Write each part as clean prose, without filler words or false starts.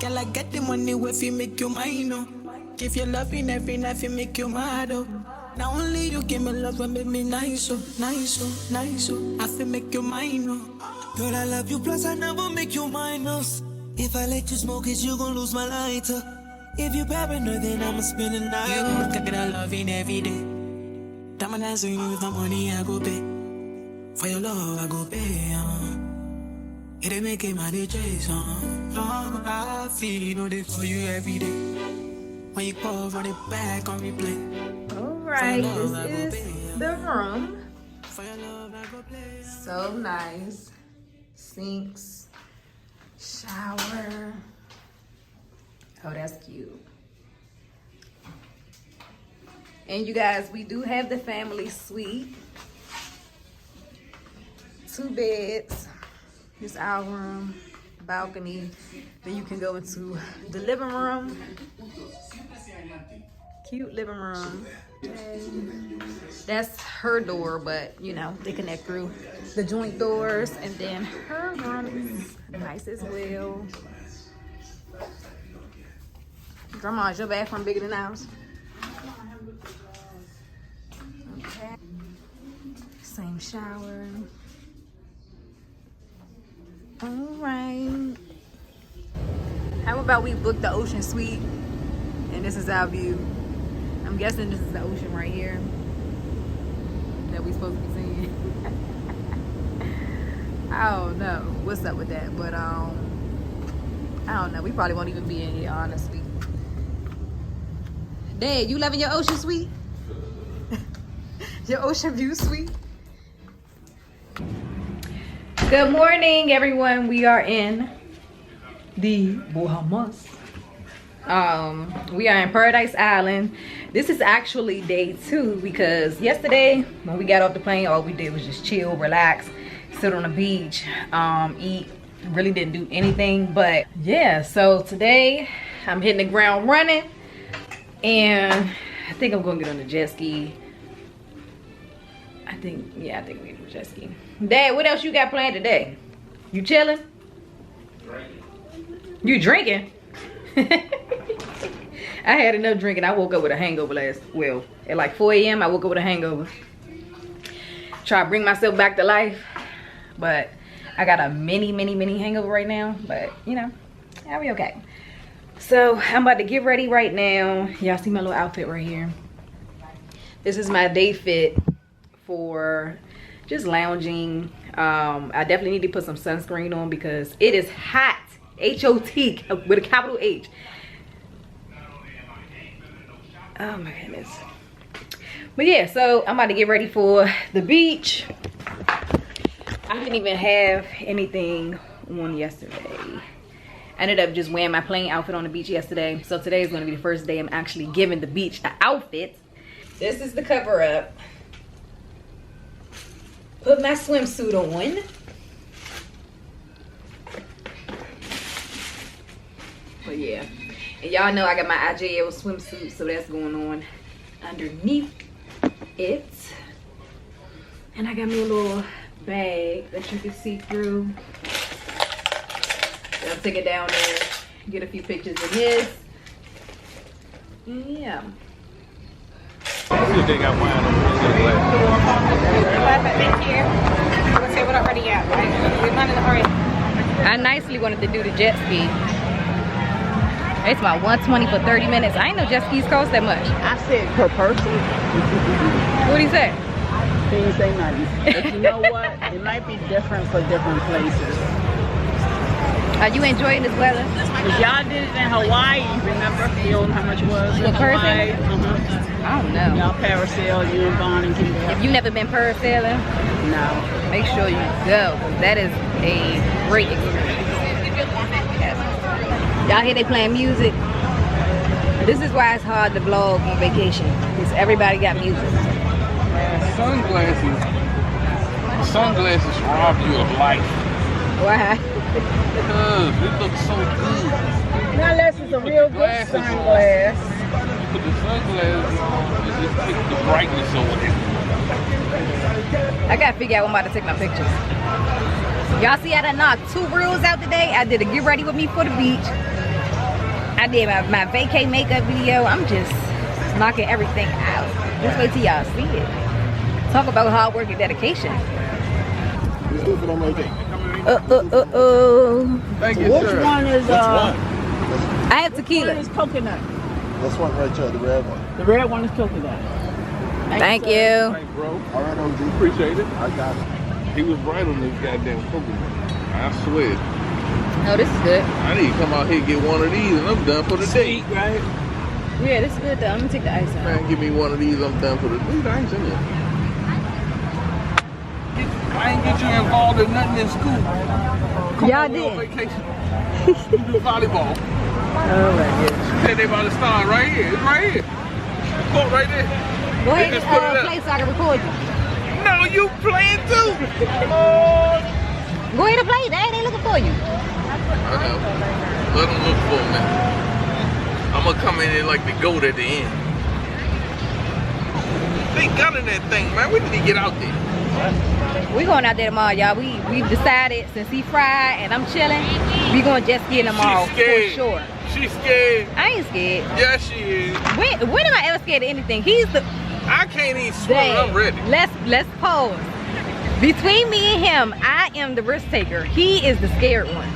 Girl, I get the money if you make you mine, oh. Give you love in every night, you make you mad, oh. Now only you give me love and make me nice, oh, nice, oh, nice, oh. I feel make you mine, oh. Girl, I love you, plus I never make you minus. If I let you smoke it, you gon' lose my lighter. If you paranoid, then I'ma spend the night. You can get a love in every day. Diamond eyes on you with my money, I go pay. For your love, I go pay, It ain't making my DJs, I feel no day for you every day. When you call, run it back on replay. Alright, this is the room. So nice. Sinks, shower. Oh, that's cute. And you guys, we do have the family suite. 2 beds. This is our room, balcony. Then you can go into the living room. Cute living room. And that's her door, but you know, they connect through the joint doors. And then her room is nice as well. Grandma, is your bathroom bigger than ours? Okay. Same shower. All right. How about we book the ocean suite? And this is our view. I'm guessing this is the ocean right here that we supposed to be seeing. I don't know what's up with that, but I don't know. We probably won't even be in here, honestly. Dad, you loving your ocean suite? Your ocean view suite? Good morning, everyone. We are in the Bahamas. We are in Paradise Island. This is actually day 2 because yesterday when we got off the plane, all we did was just chill, relax, sit on the beach, eat. Really didn't do anything, but yeah. So today I'm hitting the ground running, and I think I'm gonna get on the jet ski. I think we're gonna do jet ski. Dad, what else you got planned today? You chilling? You drinking? I had enough drinking. I woke up with a hangover at like 4 a.m. I woke up with a hangover. Try to bring myself back to life, but I got a mini hangover right now. But you know, I'll be okay. So I'm about to get ready right now. Y'all see my little outfit right here. This is my day fit for just lounging. I definitely need to put some sunscreen on because it is hot. H-O-T with a capital H. Oh my goodness. But yeah, so I'm about to get ready for the beach. I didn't even have anything on yesterday. I ended up just wearing my plain outfit on the beach yesterday. So today is going to be the first day I'm actually giving the beach an outfit. This is the cover up. Put my swimsuit on. But yeah, and y'all know I got my IJL swimsuit, so that's going on underneath it. And I got me a little bag that you can see through. I'll take it down there, get a few pictures of this. Yeah. They got wine Thank you. We'll say what already at, right? We're running already. I nicely wanted to do the jet ski. It's about $120 for 30 minutes. I ain't know jet skis cost that much. I said per person. What did he say? He didn't say nothing. But you know what? It might be different for different places. Are you enjoying this weather? Because y'all did it in Hawaii, remember? You know how much it was in Per person? Hawaii? I don't know. Y'all parasail, you and Vaughn and Kim. If you never been parasailing, No. make sure you go. That is a great experience. Y'all hear they playing music? This is why it's hard to vlog on vacation, because everybody got music. Sunglasses rob you of life. Why? Because it looks so good. Now unless it's a real good sunglass. Put the sunglasses on and just take the brightness over it. I gotta figure out when I'm about to take my pictures. Y'all see I done knocked 2 reels out today. I did a get ready with me for the beach. I did my vacay makeup video. I'm just knocking everything out. Just wait till y'all see it. Talk about hard work and dedication. Let's do it for them right there. Thank you, Which sir. one is Which one? I have One tequila. is coconut. This one right there, the red one. The red one is coconut. Thank you. Thanks, bro. All right, OG. Appreciate it. I got it. He was right on this goddamn coconut. I swear. Oh, this is good. I need to come out here and get one of these and I'm done for the day. Right? Yeah, this is good though. Let me take the ice out. Man, give me one of these, I'm done for the day. Leave the ice in there. I ain't get you involved in nothing in school. Come Y'all on, we on did. vacation. You do volleyball. Oh my goodness. Said they about to start right here. It's right here. Go right there. Go ahead Just and put it up. play so I can record you. No, you playing too. Go ahead and play. They ain't looking for you. I know. Let them look for me. I'm gonna come in there like the goat at the end. They got in that thing, man. We need to get out there. We going out there tomorrow, y'all. We've decided since he fried and I'm chilling, we going to jet ski tomorrow She's scared. for sure. She's scared. I ain't scared. Yeah, she is. When am I ever scared of anything? He's the I can't even swim. I'm ready. Let's pause. Between me and him, I am the risk taker. He is the scared one.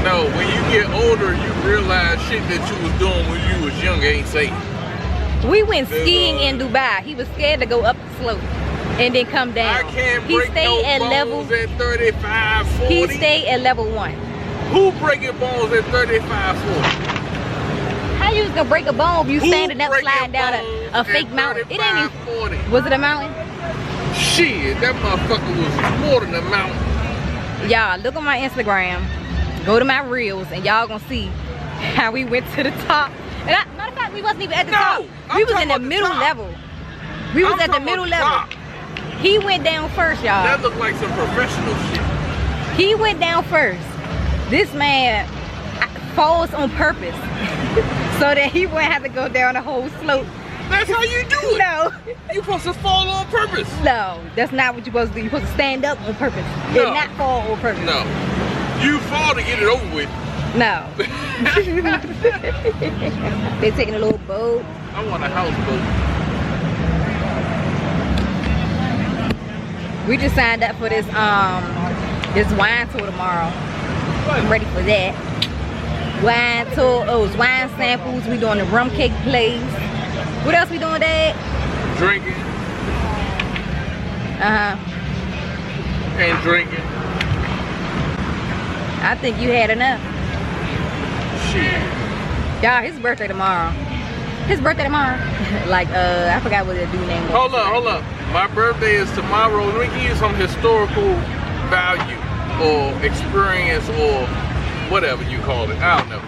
No, when you get older, you realize shit that you was doing when you was young ain't safe. We went skiing in Dubai. He was scared to go up the slope and then come down. I can't He break stayed no at bones level. at 35, 40. He stayed at level 1. Who breaking bones at 35, 40? How you gonna break a bone if you Who standing up breaking sliding down bones a fake at mountain? It ain't 35, 40? even. Was it a mountain? Shit, that motherfucker was more than a mountain. Y'all look on my Instagram, go to my reels, and y'all gonna see how we went to the top. And matter of fact, we wasn't even at the top. We was in the middle level. We was at the middle level. He went down first, y'all. That looked like some professional shit. He went down first. This man falls on purpose so that he wouldn't have to go down the whole slope. That's how you do it. No, You supposed to fall on purpose. no, that's not what you're supposed to do. You're supposed to stand up on purpose No. and not fall on purpose. No. You fall to get it over with. No. They taking a little boat. I want a houseboat. We just signed up for this wine tour tomorrow. I'm ready for that. Wine tour, it's wine samples. We doing the rum cake place. What else we doing, Dad? Drinking and drinking. I think you had enough. Shit. Y'all, his birthday tomorrow. His birthday tomorrow. Like, I forgot what the dude name was. Hold up. My birthday is tomorrow. Let me give you some historical value or experience or whatever you call it. I don't know.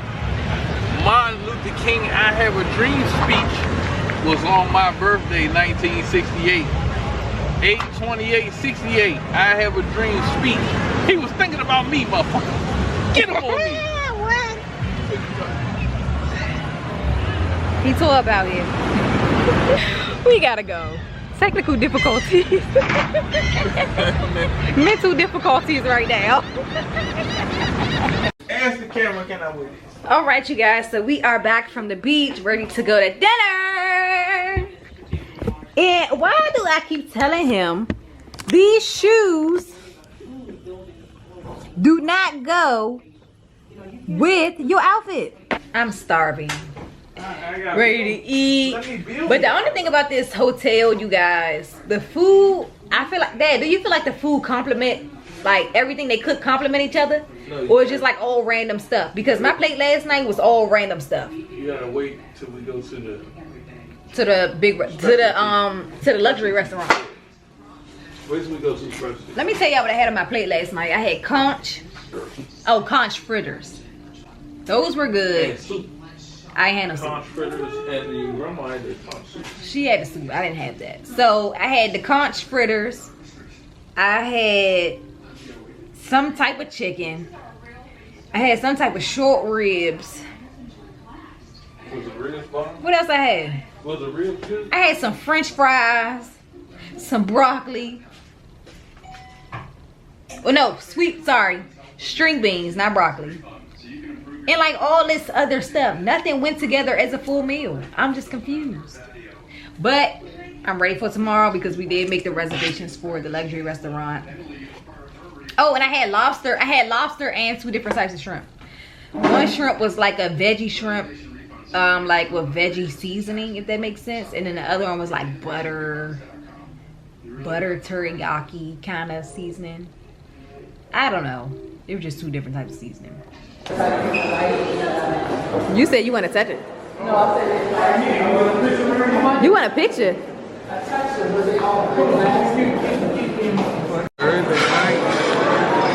Martin Luther King I Have a Dream speech was on my birthday, 1968. 8/28/68. I Have a Dream speech. He was thinking about me, motherfucker. Get him on me. He tore about here. We gotta go. Technical difficulties. Mental difficulties right now. Ask the camera, can I win this? All right, you guys, so we are back from the beach, ready to go to dinner. And why do I keep telling him these shoes do not go with your outfit? I'm starving, ready to eat. But the only thing about this hotel, you guys, the food, I feel like, Dad, do you feel like the food complement, like everything they cook complement each other? Or it's just like all random stuff? Because my plate last night was all random stuff. You gotta wait till we go to the luxury restaurant. wait till we go to the first. Let me tell y'all what I had on my plate last night. I had conch fritters. Those were good. And soup. I had no soup. Conch fritters and the grandma had the conch soup. She had the soup. I didn't have that. So I had the conch fritters. I had some type of chicken. I had some type of short ribs. Was it ribs bomb? What else I had? Was it ribs good? I had some French fries, some broccoli. Oh no, string beans, not broccoli. and like all this other stuff. Nothing went together as a full meal. I'm just confused. But I'm ready for tomorrow because we did make the reservations for the luxury restaurant. Oh, and I had lobster. I had lobster and 2 different types of shrimp. One shrimp was like a veggie shrimp, like with veggie seasoning, if that makes sense. And then the other one was like butter teriyaki kind of seasoning. I don't know. They were just 2 different types of seasoning. You said you want to touch it? No, I said you want a picture?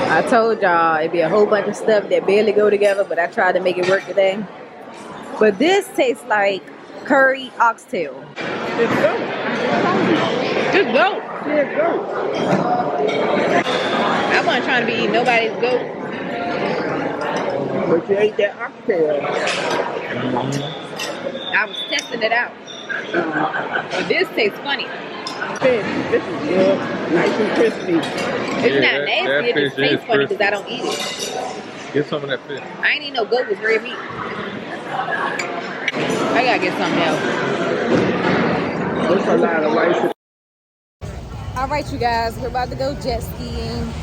I told y'all it'd be a whole bunch of stuff that barely go together, but I tried to make it work today. But this tastes like curry oxtail. It's goat. Just goat. Yeah, goat. I wasn't trying to be eating nobody's goat. But you ate that oxtail. I was testing it out. But this tastes funny. Fish. This is good. Nice and crispy. It's not nasty, it just tastes funny because I don't eat it. Get some of that fish. I ain't eat no goat with red meat. I gotta get something else. There's a lot of rice. Alright, you guys, we're about to go jet skiing.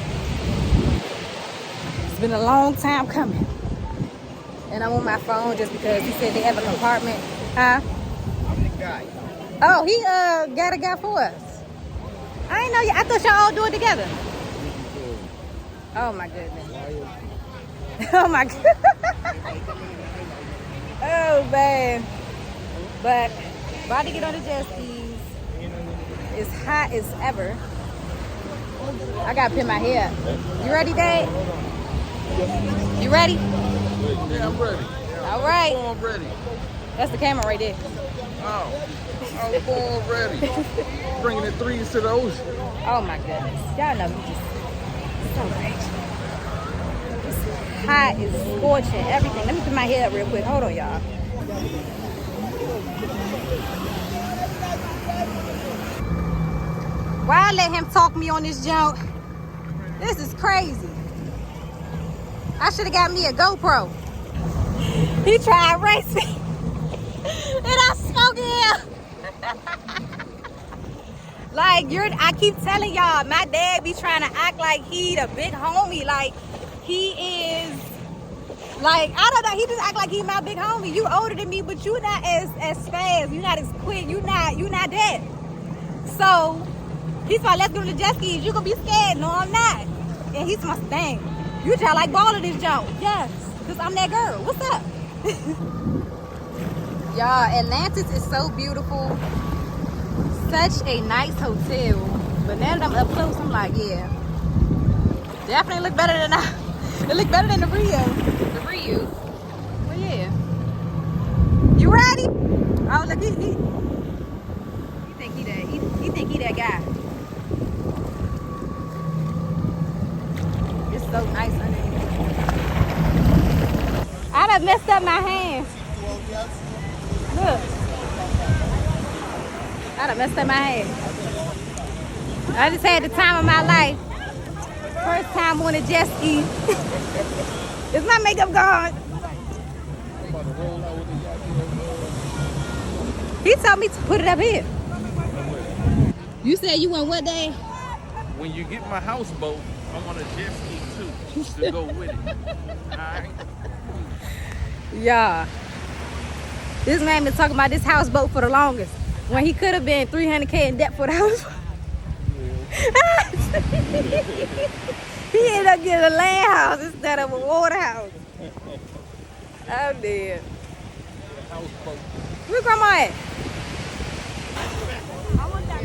It's been a long time coming. And I'm on my phone just because he said they have an apartment. Huh? I'm the guy. Oh, he got a guy for us. I didn't know you. I thought y'all all do it together. Oh my goodness. Oh my god. Oh man. But about to get on the jet skis. It's hot as ever. I gotta pin my hair up. You ready, Dad? You ready? Yeah, I'm ready. All right. I'm ready. That's the camera right there. Oh, I was born ready. Bringing the threes to the ocean. Oh my goodness. Y'all know me just so rich. It's hot, it's scorching, everything. Let me put my hair up real quick. Hold on, y'all. Why I let him talk me on this junk? This is crazy. I should have got me a GoPro. He tried to race me. And I smoked him. Like, I keep telling y'all, my dad be trying to act like he the big homie. Like, he is, like, I don't know, he just act like he my big homie. You older than me, but you not as fast. You not as quick. You not that. So, he's like, let's go to the jet skis. You gonna be scared. No, I'm not. And he's my thing. You try like ball of this junk. Yes, because I'm that girl. What's up? Y'all, Atlantis is so beautiful. Such a nice hotel. But now that I'm up close, I'm like, yeah. Definitely look better than it look better than the Rio. The Rio. Well, yeah. You ready? Oh, look, he think he that guy. It's so nice underneath. I done messed up my hands. Look. I done messed up my hands. I just had the time of my life. First time on a jet ski. Is my makeup gone? He told me to put it up here. You said you went what day? When you get my houseboat, I want a jet ski too to go with it. Alright? Yeah. This man been talking about this houseboat for the longest. When he could have been 300K in debt for the houseboat. He ended up getting a land house instead of a water house. I'm dead. Where Grandma at?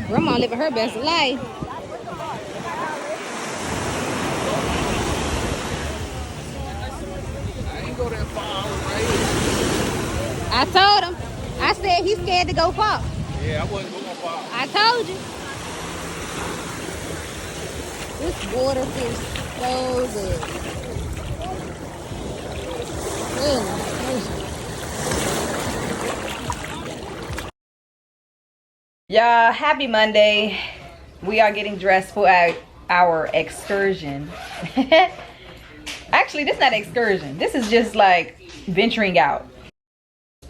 Grandma living her best life. I ain't go that far, right? I told him. I said he's scared to go far. Yeah, I wasn't going far. I told you. This water feels so good. Y'all, happy Monday. We are getting dressed for our excursion. Actually, this is not an excursion. This is just like venturing out.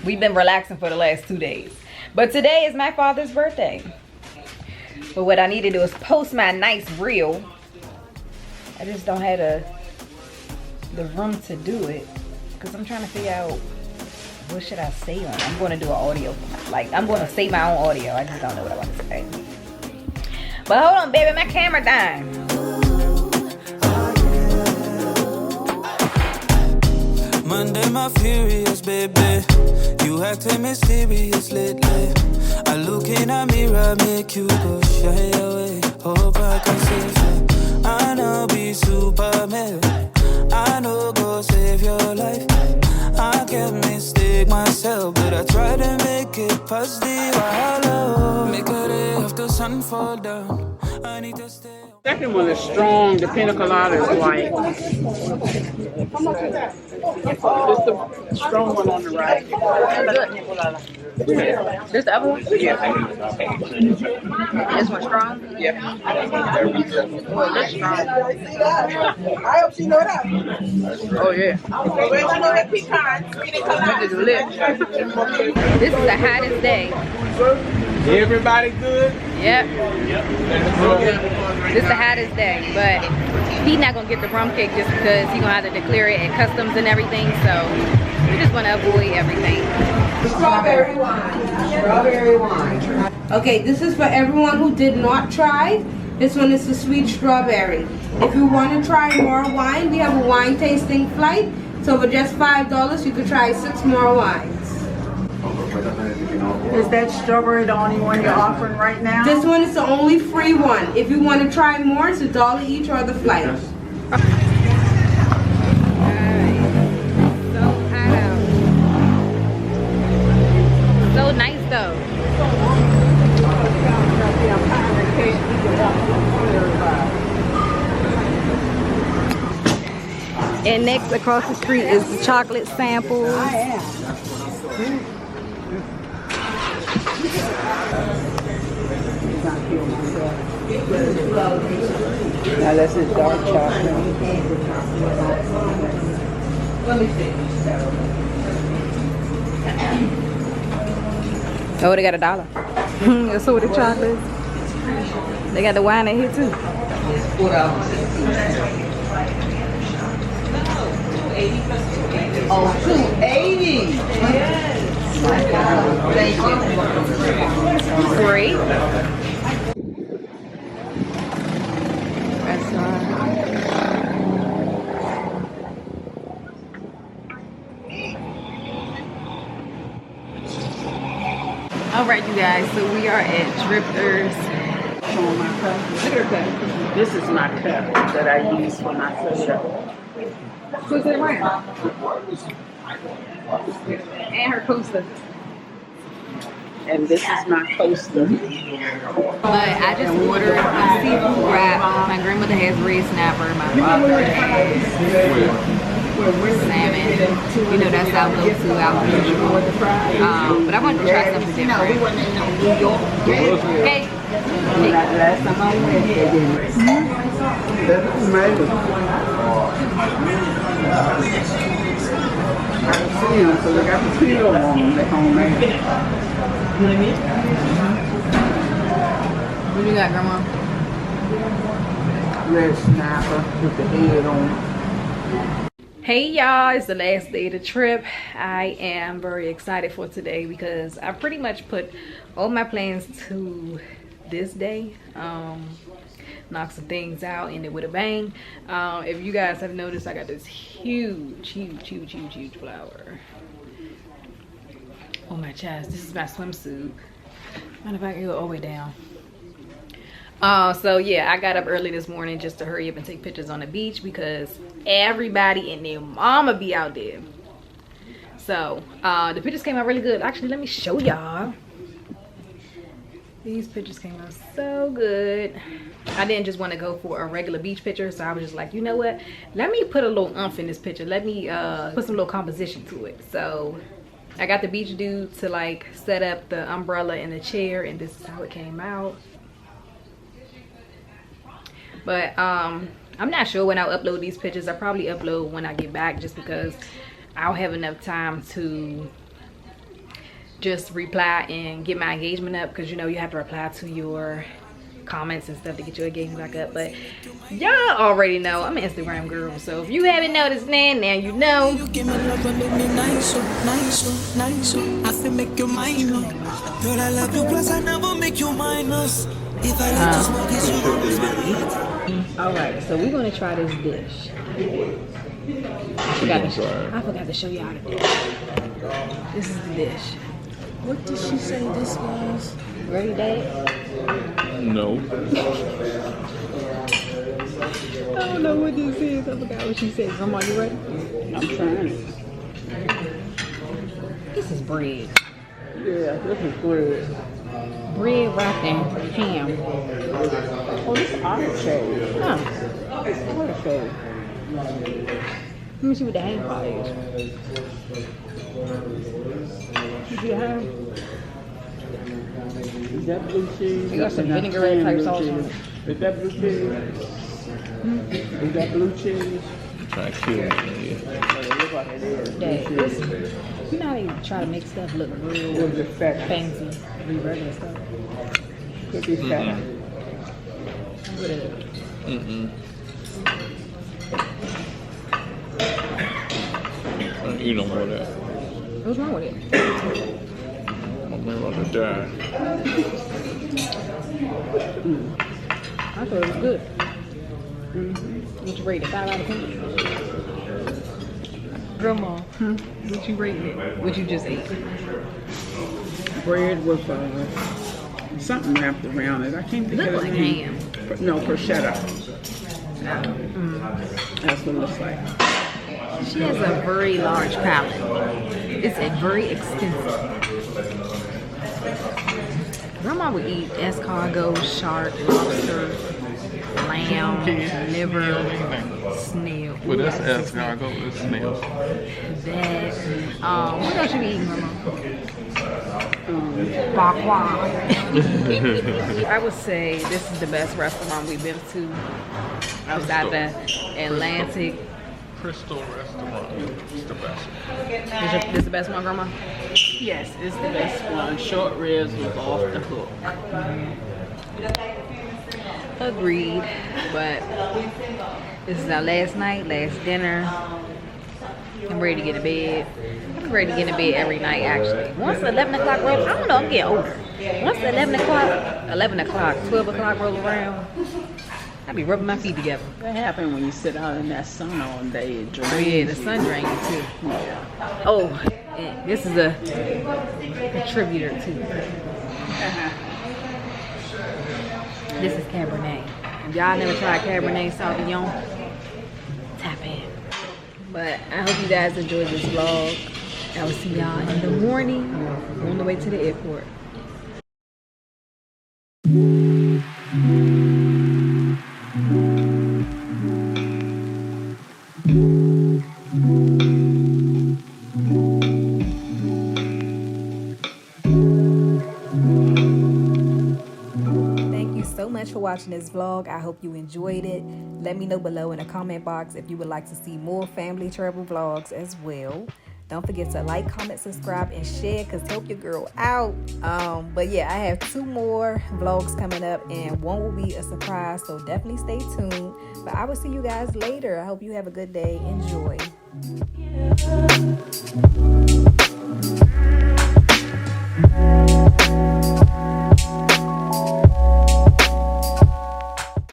We've been relaxing for the last 2 days. But today is my father's birthday. But what I need to do is post my nice reel. I just don't have the room to do it. Because I'm trying to figure out what should I say on it. I'm going to do an audio. Like, I'm going to say my own audio. I just don't know what I want to say. But hold on, baby. My camera dying. Monday, my furious baby. You acting mysterious lately. I look in a mirror, make you go shy away. Hope I can save you. I know be Superman. I know go save your life. I can't mistake myself, but I try to make it past the hollow. Make a day after sun fall down. I need to stay. Second one is strong. The pina colada is light. It's the strong one on the right. This the other one? Yeah. This one strong? Yeah. Well, this strong. I hope she know that. Oh, yeah. This is the hottest day. Everybody good? Yep. This is the hottest day, but he's not gonna get the rum cake just because he's gonna have to declare it at customs and everything. So we just wanna avoid everything. Strawberry wine. Strawberry wine. Okay, this is for everyone who did not try. This one is the sweet strawberry. If you want to try more wine, we have a wine tasting flight. So for just $5, you could try 6 more wines. Is that strawberry the only one you're offering right now? This one is the only free one. If you want to try more, it's $1 each or the flight. So hot out. So nice though. And next across the street is the chocolate samples. Now that's a dark chocolate. Oh, they got $1. That's so the chocolates. They got the wine in here too. Oh, $2.80. Great. That's all right, you guys. So we are at Drifters. Look at her cup. This is my cup that I use for my soda. Who's it right? And her coaster. And this is my coaster. But I just ordered a seafood wrap. My grandmother has red snapper. My father has salmon. You know, that's our go-to out usual. But I wanted to try something different. Okay. Last time I went, they didn't. That's amazing. I've seen them, so they got the peel on them. They're homemade. What you got, Grandma? Red snapper with the head on. Hey y'all, it's the last day of the trip. I am very excited for today because I pretty much put all my plans to this day. Knock some things out, end it with a bang. If you guys have noticed, I got this huge flower on my chest. This is my swimsuit. Matter of fact, I go all the way down. So yeah, I got up early this morning just to hurry up and take pictures on the beach because everybody and their mama be out there. So the pictures came out really good. Actually, let me show y'all. These pictures came out so good. I didn't just want to go for a regular beach picture, so I was just like, you know what, let me put a little oomph in this picture. Let me put some little composition to it. So I got the beach dude to like set up the umbrella and the chair, and this is how it came out. But I'm not sure when I'll upload these pictures. I'll probably upload when I get back just because I'll have enough time to just reply and get my engagement up, because you know you have to reply to your comments and stuff to get your engagement back up. But y'all already know I'm an Instagram girl, so if you haven't noticed now you know. You give me love and make me nice, I feel make you mine. Girl, I love you, plus I never make you minus. If I let you smoke it, all right, so we're gonna try this dish. I forgot to show y'all the dish. This is the dish. What did she say this was? Ready, Dad? No. I don't know what this is. I forgot what she said. Grandma, you ready? I'm trying it. This is bread. Yeah, this is bread. Bread wrapped in ham. Oh, this is artichoke. Huh. Artichoke. Let me see what the ham part is. You see the ham? Is that blue cheese? You got some vinaigrette type sauce on it. Is that blue cheese? Is that blue cheese? Trying to kill me. It looks like it is. Dad, you know how they try to make stuff look real What's it fat? fancy, regular stuff. Could be fat. What is it? You don't want that. What's wrong with it? I'm about to die. I thought it was good. What you rate it? 5 out of 10? Grandma, what you rate it? What you just ate? Bread with something wrapped around it. I can't think Look of the like name. ham. No, prosciutto. That's what it looks like. She has a very large palate. It's very extensive. Grandma would eat escargot, shark, lobster, lamb, liver, snail. Well, that's escargot. It's snails. That. What else you be eating, Grandma? Bakwa. I would say this is the best restaurant we've been to. I was at the Atlantic. Crystal Restaurant. It's the best. This the best one, Grandma? Yes, it's the best one. Short ribs was off the hook. Agreed. But this is our last night, last dinner. I'm ready to get to bed. I'm ready to get in bed every night, actually. Once 11 o'clock rolls, I don't know, I'm getting older. Once 11 o'clock, 12 o'clock roll around, I be rubbing my feet together. What happened when you sit out in that sun all day? It drains Yeah, the sun drains you too. Yeah. Oh, and this is a contributor too. This is Cabernet. If y'all never tried Cabernet Sauvignon, tap in. But I hope you guys enjoyed this vlog. I will see y'all in the morning on the way to the airport. For watching this vlog. I hope you enjoyed it. Let me know below in the comment box if you would like to see more family travel vlogs as well. Don't forget to like, comment, subscribe, and share, because help your girl out. But yeah, I have 2 more vlogs coming up, and one will be a surprise, so definitely stay tuned. But I will see you guys later. I hope you have a good day. Enjoy.